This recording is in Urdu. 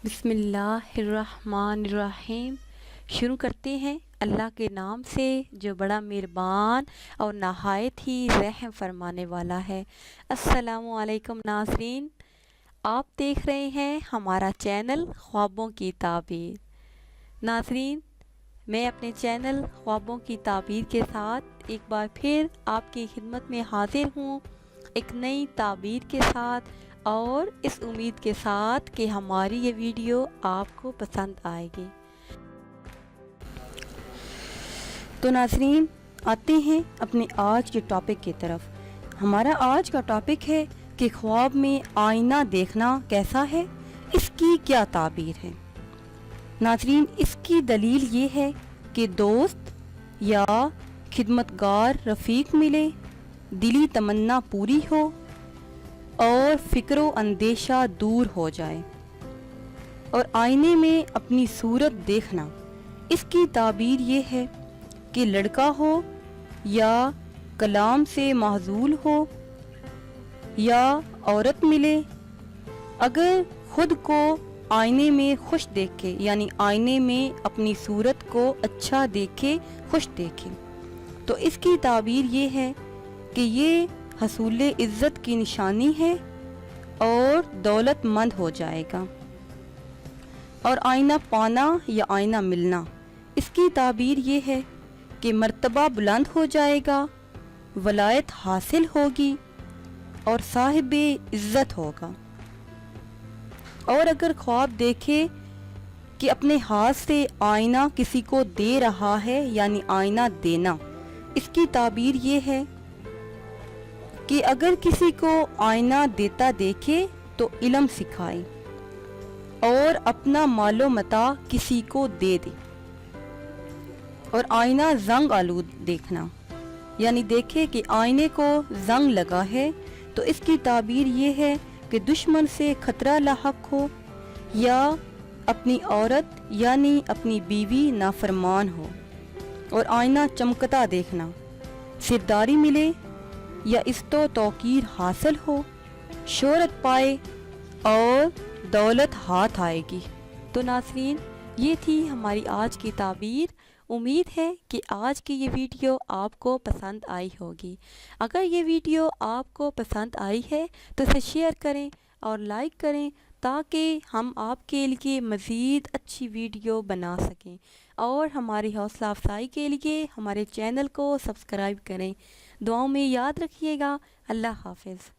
بسم اللہ الرحمن الرحیم۔ شروع کرتے ہیں اللہ کے نام سے جو بڑا مہربان اور نہایت ہی رحم فرمانے والا ہے۔ السلام علیکم ناظرین، آپ دیکھ رہے ہیں ہمارا چینل خوابوں کی تعبیر۔ ناظرین، میں اپنے چینل خوابوں کی تعبیر کے ساتھ ایک بار پھر آپ کی خدمت میں حاضر ہوں، ایک نئی تعبیر کے ساتھ اور اس امید کے ساتھ کہ ہماری یہ ویڈیو آپ کو پسند آئے گی۔ تو ناظرین، آتے ہیں اپنے آج کے ٹاپک کی طرف۔ ہمارا آج کا ٹاپک ہے کہ خواب میں آئینہ دیکھنا کیسا ہے، اس کی کیا تعبیر ہے۔ ناظرین، اس کی دلیل یہ ہے کہ دوست یا خدمتگار رفیق ملے، دلی تمنا پوری ہو اور فکر و اندیشہ دور ہو جائے، اور آئینے میں اپنی صورت دیکھنا، اس کی تعبیر یہ ہے کہ لڑکا ہو یا کلام سے معزول ہو یا عورت ملے، اگر خود کو آئینے میں خوش دیکھے، یعنی آئینے میں اپنی صورت کو اچھا دیکھے، خوش دیکھے، تو اس کی تعبیر یہ ہے کہ یہ حصول عزت کی نشانی ہے اور دولت مند ہو جائے گا۔ اور آئینہ پانا یا آئینہ ملنا، اس کی تعبیر یہ ہے کہ مرتبہ بلند ہو جائے گا، ولایت حاصل ہوگی اور صاحب عزت ہوگا۔ اور اگر خواب دیکھے کہ اپنے ہاتھ سے آئینہ کسی کو دے رہا ہے، یعنی آئینہ دینا، اس کی تعبیر یہ ہے کہ اگر کسی کو آئینہ دیتا دیکھے تو علم سکھائے اور اپنا مال و متاع کسی کو دے دے۔ اور آئینہ زنگ آلود دیکھنا، یعنی دیکھے کہ آئینے کو زنگ لگا ہے، تو اس کی تعبیر یہ ہے کہ دشمن سے خطرہ لاحق ہو یا اپنی عورت یعنی اپنی بیوی نافرمان ہو۔ اور آئینہ چمکتا دیکھنا، سرداری ملے یا عزت و توقیر حاصل ہو، شہرت پائے اور دولت ہاتھ آئے گی۔ تو ناظرین، یہ تھی ہماری آج کی تعبیر۔ امید ہے کہ آج کی یہ ویڈیو آپ کو پسند آئی ہوگی۔ اگر یہ ویڈیو آپ کو پسند آئی ہے تو اسے شیئر کریں اور لائک کریں تاکہ ہم آپ کے لیے مزید اچھی ویڈیو بنا سکیں، اور ہماری حوصلہ افزائی کے لیے ہمارے چینل کو سبسکرائب کریں۔ دعاؤں میں یاد رکھیے گا۔ اللہ حافظ۔